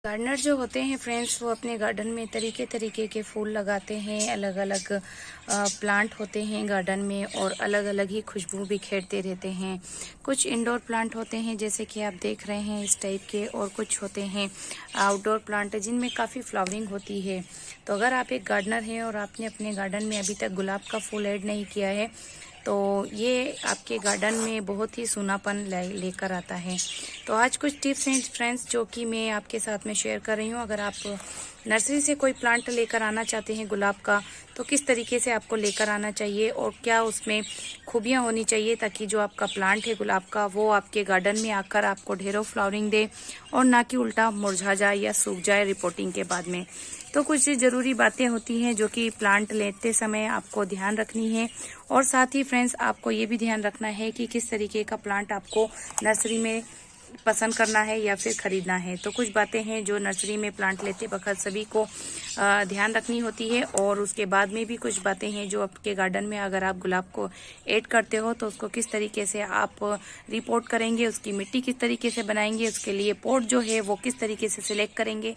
Gardener जो होते हैं फ्रेंड्स, वो अपने गार्डन में तरीके तरीके के फूल लगाते हैं। अलग अलग प्लांट होते हैं गार्डन में और अलग अलग ही खुशबू बिखेरते रहते हैं। कुछ इंडोर प्लांट होते हैं जैसे कि आप देख रहे हैं इस टाइप के, और कुछ होते हैं आउटडोर प्लांट जिनमें काफ़ी फ्लावरिंग होती है। तो अगर आप एक गार्डनर हैं और आपने अपने गार्डन में अभी तक गुलाब का फूल ऐड नहीं किया है तो ये आपके गार्डन में बहुत ही सूनापन लेकर आता है। तो आज कुछ टिप्स हैं फ्रेंड्स जो कि मैं आपके साथ में शेयर कर रही हूँ। अगर आप नर्सरी से कोई प्लांट लेकर आना चाहते हैं गुलाब का, तो किस तरीके से आपको लेकर आना चाहिए और क्या उसमें खूबियाँ होनी चाहिए ताकि जो आपका प्लांट है गुलाब का वो आपके गार्डन में आकर आपको ढेरों फ्लावरिंग दे और ना कि उल्टा मुरझा जाए या सूख जाए रिपोर्टिंग के बाद में। तो कुछ ज़रूरी बातें होती हैं जो कि प्लांट लेते समय आपको ध्यान रखनी है। और साथ ही फ्रेंड्स आपको ये भी ध्यान रखना है कि किस तरीके का प्लांट आपको नर्सरी में पसंद करना है या फिर खरीदना है। तो कुछ बातें हैं जो नर्सरी में प्लांट लेते वक्त सभी को ध्यान रखनी होती है। और उसके बाद में भी कुछ बातें हैं जो आपके गार्डन में अगर आप गुलाब को ऐड करते हो तो उसको किस तरीके से आप रिपोर्ट करेंगे, उसकी मिट्टी किस तरीके से बनाएंगे, उसके लिए पॉट जो है वो किस तरीके से सिलेक्ट करेंगे,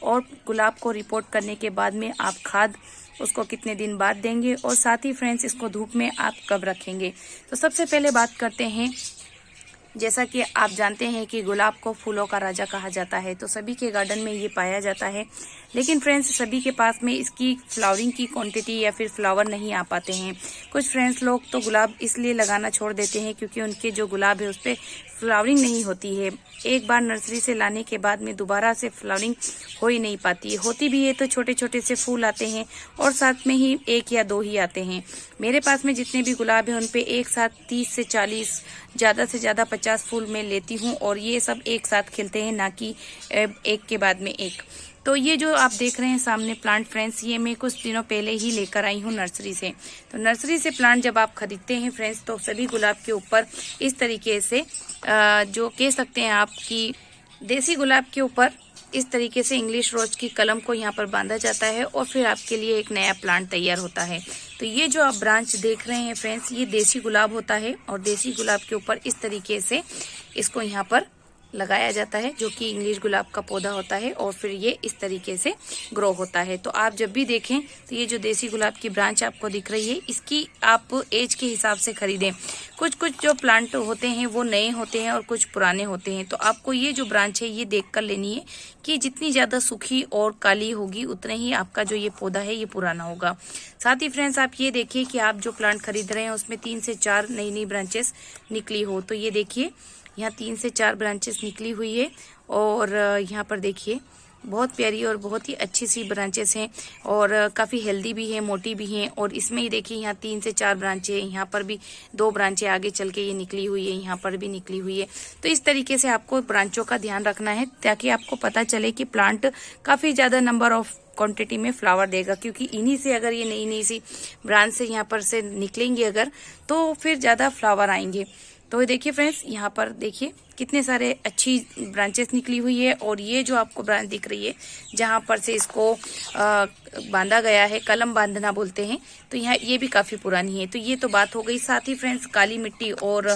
और गुलाब को रिपोर्ट करने के बाद में आप खाद उसको कितने दिन बाद देंगे, और साथ ही फ्रेंड्स इसको धूप में आप कब रखेंगे। तो सबसे पहले बात करते हैं, जैसा कि आप जानते हैं कि गुलाब को फूलों का राजा कहा जाता है, तो सभी के गार्डन में ये पाया जाता है। लेकिन फ्रेंड्स सभी के पास में इसकी फ्लावरिंग की क्वांटिटी या फिर फ्लावर नहीं आ पाते हैं। कुछ फ्रेंड्स लोग तो गुलाब इसलिए लगाना छोड़ देते हैं क्योंकि उनके जो गुलाब है उस पर फ्लावरिंग नहीं होती है। एक बार नर्सरी से लाने के बाद में दोबारा से फ्लावरिंग हो ही नहीं पाती है। होती भी है तो छोटे छोटे से फूल आते हैं और साथ में ही एक या दो ही आते हैं। मेरे पास में जितने भी गुलाब हैं उन पे एक साथ 30 से 40, ज़्यादा से ज़्यादा 50 फूल मैं लेती हूँ, और ये सब एक साथ खिलते हैं, ना कि एक के बाद में एक। तो ये जो आप देख रहे हैं सामने प्लांट फ्रेंड्स, ये मैं कुछ दिनों पहले ही लेकर आई हूँ नर्सरी से। तो नर्सरी से प्लांट जब आप खरीदते हैं फ्रेंड्स, तो सभी गुलाब के ऊपर इस तरीके से जो कह सकते हैं आप कि देसी गुलाब के ऊपर इस तरीके से इंग्लिश रोज की कलम को यहाँ पर बांधा जाता है और फिर आपके लिए एक नया प्लांट तैयार होता है। तो ये जो आप ब्रांच देख रहे हैं फ्रेंड्स, ये देसी गुलाब होता है और देसी गुलाब के ऊपर इस तरीके से इसको यहाँ पर लगाया जाता है जो कि इंग्लिश गुलाब का पौधा होता है, और फिर ये इस तरीके से ग्रो होता है। तो आप जब भी देखें तो ये जो देसी गुलाब की ब्रांच आपको दिख रही है, इसकी आप एज के हिसाब से खरीदें। कुछ कुछ जो प्लांट होते हैं वो नए होते हैं और कुछ पुराने होते हैं। तो आपको ये जो ब्रांच है ये देख कर लेनी है कि जितनी ज़्यादा सूखी और काली होगी उतने ही आपका जो ये पौधा है ये पुराना होगा। साथ ही फ्रेंड्स आप ये देखिए कि आप जो प्लांट खरीद रहे हैं उसमें 3 से 4 नई नई ब्रांचेस निकली हो। तो ये देखिए यहाँ 3 से 4 ब्रांचेस निकली हुई है, और यहाँ पर देखिए बहुत प्यारी और बहुत ही अच्छी सी ब्रांचेस हैं और काफ़ी हेल्दी भी है, मोटी भी हैं। और इसमें ही देखिए यहाँ 3 से 4 ब्रांचें, यहाँ पर भी 2 ब्रांचें आगे चल के ये निकली हुई है, यहाँ पर भी निकली हुई है। तो इस तरीके से आपको ब्रांचों का ध्यान रखना है ताकि आपको पता चले कि प्लांट काफ़ी ज़्यादा नंबर ऑफ क्वांटिटी में फ्लावर देगा, क्योंकि इन्हीं से अगर ये नई नई सी ब्रांच से यहाँ पर से निकलेंगे अगर, तो फिर ज़्यादा फ्लावर आएंगे। तो देखिए फ्रेंड्स यहाँ पर देखिए कितने सारे अच्छी ब्रांचेस निकली हुई है, और ये जो आपको ब्रांच दिख रही है जहाँ पर से इसको बांधा गया है, कलम बांधना बोलते हैं, तो यहाँ ये भी काफ़ी पुरानी है। तो ये तो बात हो गई। साथ ही फ्रेंड्स काली मिट्टी और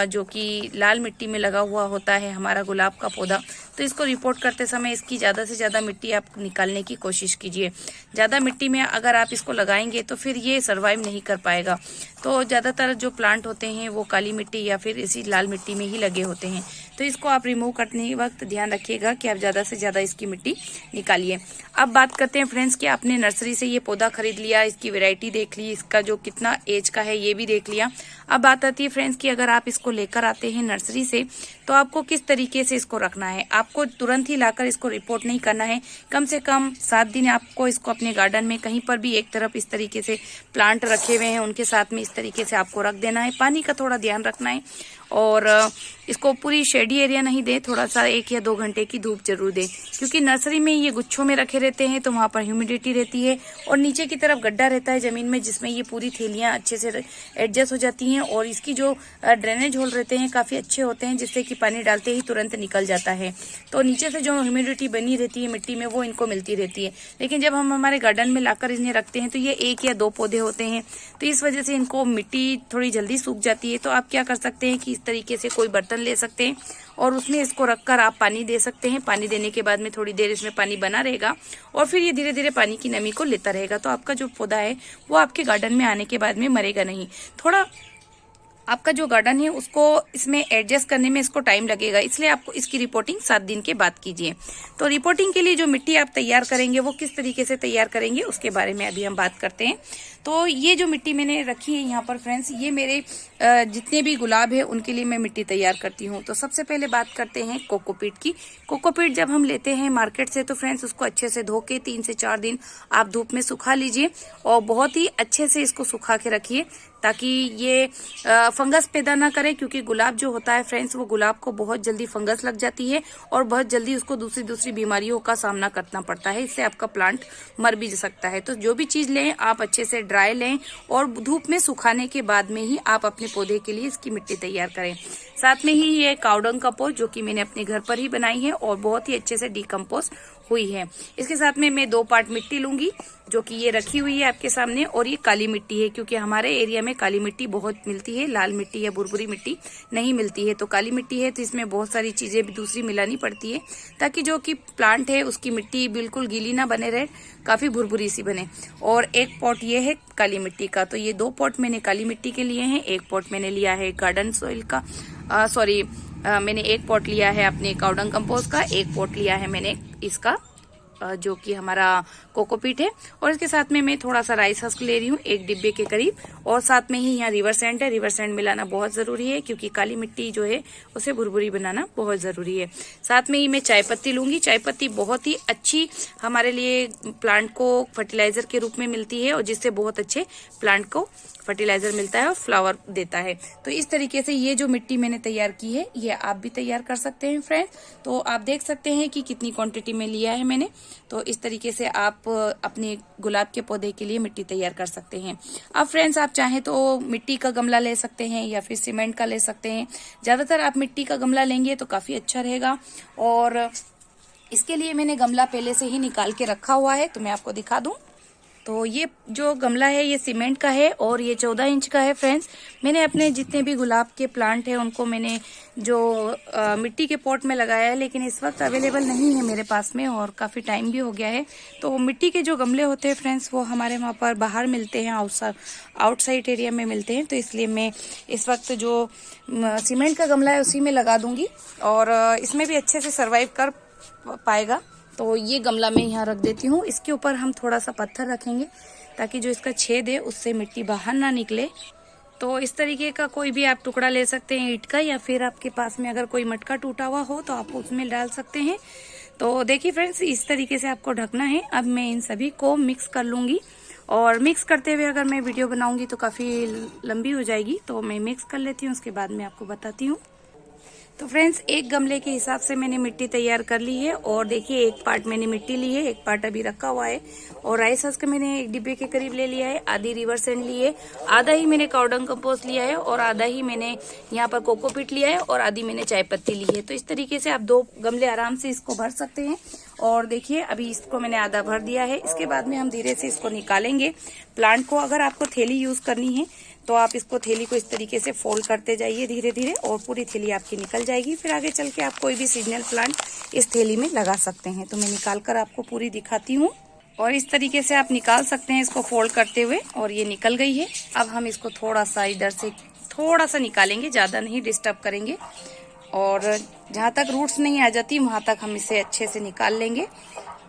जो कि लाल मिट्टी में लगा हुआ होता है हमारा गुलाब का पौधा, तो इसको रिपोर्ट करते समय इसकी ज़्यादा से ज़्यादा मिट्टी आप निकालने की कोशिश कीजिए। ज़्यादा मिट्टी में अगर आप इसको लगाएंगे तो फिर ये सर्वाइव नहीं कर पाएगा। तो ज़्यादातर जो प्लांट होते हैं वो काली मिट्टी या फिर इसी लाल मिट्टी में ही लगे होते हैं। तो इसको आप रिमूव करने के वक्त ध्यान रखिएगा कि आप ज़्यादा से ज़्यादा इसकी मिट्टी निकालिए। अब बात करते हैं फ्रेंड्स कि आपने नर्सरी से ये पौधा खरीद लिया, इसकी वैरायटी देख ली, इसका जो कितना एज का है ये भी देख लिया। अब बात आती है फ्रेंड्स कि अगर आप इसको लेकर आते हैं नर्सरी से तो आपको किस तरीके से इसको रखना है। आपको तुरंत ही लाकर इसको रिपोर्ट नहीं करना है, कम से कम 7 दिन आपको इसको अपने गार्डन में कहीं पर भी एक तरफ इस तरीके से प्लांट रखे हुए हैं उनके साथ में इस तरीके से आपको रख देना है। पानी का थोड़ा ध्यान रखना है, और इसको पूरी शेडी एरिया नहीं दे, थोड़ा सा 1 या 2 घंटे की धूप जरूर दे, क्योंकि नर्सरी में ये गुच्छों में रखे रहते हैं तो वहाँ पर ह्यूमिडिटी रहती है और नीचे की तरफ गड्ढा रहता है ज़मीन में जिसमें ये पूरी थैलियाँ अच्छे से एडजस्ट हो जाती हैं, और इसकी जो ड्रेनेज होल रहते हैं काफ़ी अच्छे होते हैं जिससे कि पानी डालते ही तुरंत निकल जाता है। तो नीचे से जो ह्यूमिडिटी बनी रहती है मिट्टी में वो इनको मिलती रहती है। लेकिन जब हम हमारे गार्डन में लाकर इन्हें रखते हैं तो ये 1 या 2 पौधे होते हैं, तो इस वजह से इनको मिट्टी थोड़ी जल्दी सूख जाती है। तो आप क्या कर सकते हैं कि इस तरीके से कोई बर्तन ले सकते हैं और उसमें इसको रखकर आप पानी दे सकते हैं। पानी देने के बाद में थोड़ी देर इसमें पानी बना रहेगा और फिर ये धीरे धीरे पानी की नमी को लेता रहेगा। तो आपका जो पौधा है वो आपके गार्डन में आने के बाद में मरेगा नहीं। थोड़ा आपका जो गार्डन है उसको इसमें एडजस्ट करने में इसको टाइम लगेगा, इसलिए आपको इसकी रिपोर्टिंग 7 दिन के बाद कीजिए। तो रिपोर्टिंग के लिए जो मिट्टी आप तैयार करेंगे वो किस तरीके से तैयार करेंगे उसके बारे में अभी हम बात करते हैं। तो ये जो मिट्टी मैंने रखी है यहाँ पर फ्रेंड्स, ये मेरे जितने भी गुलाब है उनके लिए मैं मिट्टी तैयार करती हूँ। तो सबसे पहले बात करते हैं कोकोपीट की। कोकोपीट जब हम लेते हैं मार्केट से तो फ्रेंड्स उसको अच्छे से धो के 3 से 4 दिन आप धूप में सुखा लीजिए और बहुत ही अच्छे से इसको सुखा के रखिए ताकि ये फंगस पैदा ना करे, क्योंकि गुलाब जो होता है फ्रेंड्स वो गुलाब को बहुत जल्दी फंगस लग जाती है और बहुत जल्दी उसको दूसरी बीमारियों का सामना करना पड़ता है। इससे आपका प्लांट मर भी सकता है। तो जो भी चीज लें आप अच्छे से ड्राई लें और धूप में सुखाने के बाद में ही आप अपने पौधे के लिए इसकी मिट्टी तैयार करें। साथ में ही ये काउडंग कंपोस्ट जो कि मैंने अपने घर पर ही बनाई है और बहुत ही अच्छे से डिकम्पोस्ट हुई है। इसके साथ में मैं 2 पार्ट मिट्टी लूंगी जो कि ये रखी हुई है आपके सामने, और ये काली मिट्टी है क्योंकि हमारे एरिया में काली मिट्टी बहुत मिलती है, लाल मिट्टी या बुरबुरी मिट्टी नहीं मिलती है। तो काली मिट्टी है तो इसमें बहुत सारी चीजें भी दूसरी मिलानी पड़ती है ताकि जो कि प्लांट है उसकी मिट्टी बिल्कुल गीली ना बने रहे, काफी भुरभुरी सी बने। और एक पॉट ये है काली मिट्टी का। तो ये 2 पॉट मैंने काली मिट्टी के लिए हैं, 1 पॉट मैंने लिया है गार्डन सॉइल का, मैंने 1 पॉट लिया है अपने काउडंग कंपोस्ट का, 1 पॉट लिया है मैंने इसका जो कि हमारा कोकोपीट है। और इसके साथ में मैं थोड़ा सा राइस हस्क ले रही हूँ 1 डिब्बे के करीब, और साथ में ही यहाँ रिवर सैंड है। रिवर सैंड मिलाना बहुत जरूरी है क्योंकि काली मिट्टी जो है उसे भुरभुरी बनाना बहुत जरूरी है। साथ में ही मैं चाय पत्ती लूंगी। चाय पत्ती बहुत ही अच्छी हमारे लिए प्लांट को फर्टिलाइजर के रूप में मिलती है और जिससे बहुत अच्छे प्लांट को फर्टिलाइजर मिलता है और फ्लावर देता है। तो इस तरीके से ये जो मिट्टी मैंने तैयार की है ये आप भी तैयार कर सकते हैं फ्रेंड्स। तो आप देख सकते हैं कि कितनी क्वांटिटी में लिया है मैंने। तो इस तरीके से आप अपने गुलाब के पौधे के लिए मिट्टी तैयार कर सकते हैं। अब फ्रेंड्स आप चाहें तो मिट्टी का गमला ले सकते हैं या फिर सीमेंट का ले सकते हैं। ज्यादातर आप मिट्टी का गमला लेंगे तो काफी अच्छा रहेगा। और इसके लिए मैंने गमला पहले से ही निकाल के रखा हुआ है, तो मैं आपको दिखा दूं। तो ये जो गमला है ये सीमेंट का है और ये 14 इंच का है फ्रेंड्स। मैंने अपने जितने भी गुलाब के प्लांट है उनको मैंने जो मिट्टी के पॉट में लगाया है, लेकिन इस वक्त अवेलेबल नहीं है मेरे पास में और काफी टाइम भी हो गया है। तो मिट्टी के जो गमले होते हैं फ्रेंड्स वो हमारे वहाँ पर बाहर मिलते हैं, आउटसाइड एरिया में मिलते हैं। तो इसलिए मैं इस वक्त जो सीमेंट का गमला है उसी में लगा दूंगी और इसमें भी अच्छे से सर्वाइव कर पाएगा। तो ये गमला मैं यहाँ रख देती हूँ। इसके ऊपर हम थोड़ा सा पत्थर रखेंगे ताकि जो इसका छेद है उससे मिट्टी बाहर ना निकले। तो इस तरीके का कोई भी आप टुकड़ा ले सकते हैं ईंट का, या फिर आपके पास में अगर कोई मटका टूटा हुआ हो तो आप उसमें डाल सकते हैं। तो देखिए फ्रेंड्स इस तरीके से आपको ढकना है। अब मैं इन सभी को मिक्स कर लूंगी और मिक्स करते हुए अगर मैं वीडियो बनाऊंगी तो काफी लंबी हो जाएगी, तो मैं मिक्स कर लेती हूँ, उसके बाद मैं आपको बताती हूँ। तो फ्रेंड्स एक गमले के हिसाब से मैंने मिट्टी तैयार कर ली है और देखिए 1 पार्ट मैंने मिट्टी ली है, 1 पार्ट अभी रखा हुआ है। और राइस हस्क मैंने 1 डिब्बे के करीब ले लिया है, आधी रिवर सैंड ली है, आधा ही मैंने काउडंग कंपोस्ट लिया है और आधा ही मैंने यहाँ पर कोकोपीट लिया है और आधी मैंने चाय पत्ती ली है। तो इस तरीके से आप 2 गमले आराम से इसको भर सकते हैं। और देखिए अभी इसको मैंने आधा भर दिया है। इसके बाद में हम धीरे से इसको निकालेंगे प्लांट को। अगर आपको थैली यूज करनी है तो आप इसको थैली को इस तरीके से फोल्ड करते जाइए धीरे धीरे और पूरी थैली आपकी निकल जाएगी। फिर आगे चल के आप कोई भी सीजनल प्लांट इस थैली में लगा सकते हैं। तो मैं निकाल कर आपको पूरी दिखाती हूँ और इस तरीके से आप निकाल सकते हैं इसको फोल्ड करते हुए। और ये निकल गई है। अब हम इसको थोड़ा सा इधर से थोड़ा सा निकालेंगे, ज्यादा नहीं डिस्टर्ब करेंगे। और जहाँ तक रूट्स नहीं आ जाती वहां तक हम इसे अच्छे से निकाल लेंगे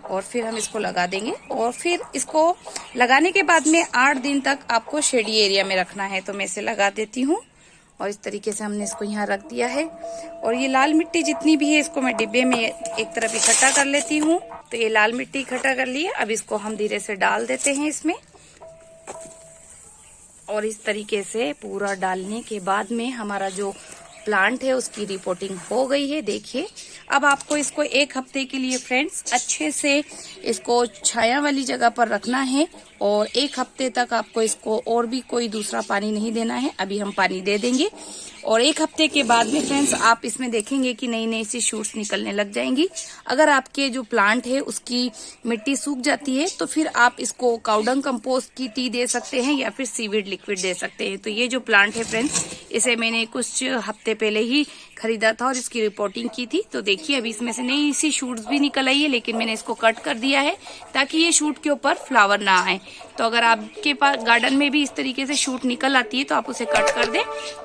और फिर हम इसको लगा देंगे। और फिर इसको लगाने के बाद में 8 दिन तक आपको शेडी एरिया में रखना है। तो मैं इसे लगा देती हूँ और इस तरीके से हमने इसको यहाँ रख दिया है। और ये लाल मिट्टी जितनी भी है इसको मैं डिब्बे में एक तरफ इकट्ठा कर लेती हूँ। तो ये लाल मिट्टी इकट्ठा कर ली है। अब इसको हम धीरे से डाल देते हैं इसमें। और इस तरीके से पूरा डालने के बाद में हमारा जो प्लांट है उसकी रिपोर्टिंग हो गई है। देखिए अब आपको इसको 1 हफ्ते के लिए फ्रेंड्स अच्छे से इसको छाया वाली जगह पर रखना है और 1 हफ्ते तक आपको इसको और भी कोई दूसरा पानी नहीं देना है। अभी हम पानी दे देंगे और 1 हफ्ते के बाद में फ्रेंड्स आप इसमें देखेंगे कि नई नई सी शूट्स निकलने लग जाएंगी। अगर आपके जो प्लांट है उसकी मिट्टी सूख जाती है तो फिर आप इसको काउडंग कंपोस्ट की टी दे सकते हैं या फिर सीवीड लिक्विड दे सकते हैं। तो ये जो प्लांट है फ्रेंड्स, इसे मैंने कुछ हफ्ते पहले ही खरीदा था और इसकी रिपोर्टिंग की थी। तो देखिए अभी इसमें से नई सी शूट्स भी निकल आई है, लेकिन मैंने इसको कट कर दिया है ताकि ये शूट के ऊपर फ्लावर ना आए। तो अगर आपके पास गार्डन में भी इस तरीके से शूट निकल आती है तो आप उसे कट कर दें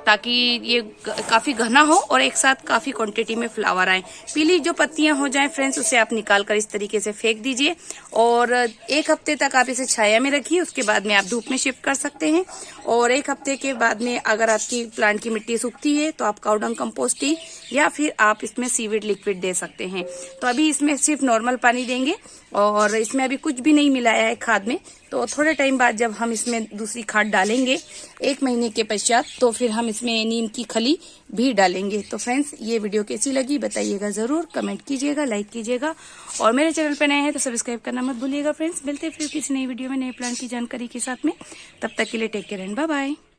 ताकि ये काफी घना हो और एक साथ काफी क्वांटिटी में फ्लावर आए। पीली जो पत्तियां हो जाएं फ्रेंड्स, उसे आप निकाल कर इस तरीके से फेंक दीजिए और 1 हफ्ते तक आप इसे छाया में रखिए। उसके बाद में आप धूप में शिफ्ट कर सकते हैं। और 1 हफ्ते के बाद में अगर आपकी प्लांट की मिट्टी सूखती है तो आप काउडंग कंपोस्ट टी या फिर आप इसमें सीवीड लिक्विड दे सकते हैं। तो अभी इसमें सिर्फ नॉर्मल पानी देंगे और इसमें अभी कुछ भी नहीं मिलाया है खाद में। तो थोड़े टाइम बाद जब हम इसमें दूसरी खाद डालेंगे 1 महीने के पश्चात, तो फिर हम इसमें नीम की खली भी डालेंगे। तो फ्रेंड्स ये वीडियो कैसी लगी बताइएगा जरूर, कमेंट कीजिएगा, लाइक कीजिएगा और मेरे चैनल पर नए हैं तो सब्सक्राइब करना मत भूलिएगा फ्रेंड्स। मिलते हैं फिर किसी नई वीडियो में नए प्लांट की जानकारी के साथ में। तब तक के लिए take care and bye bye.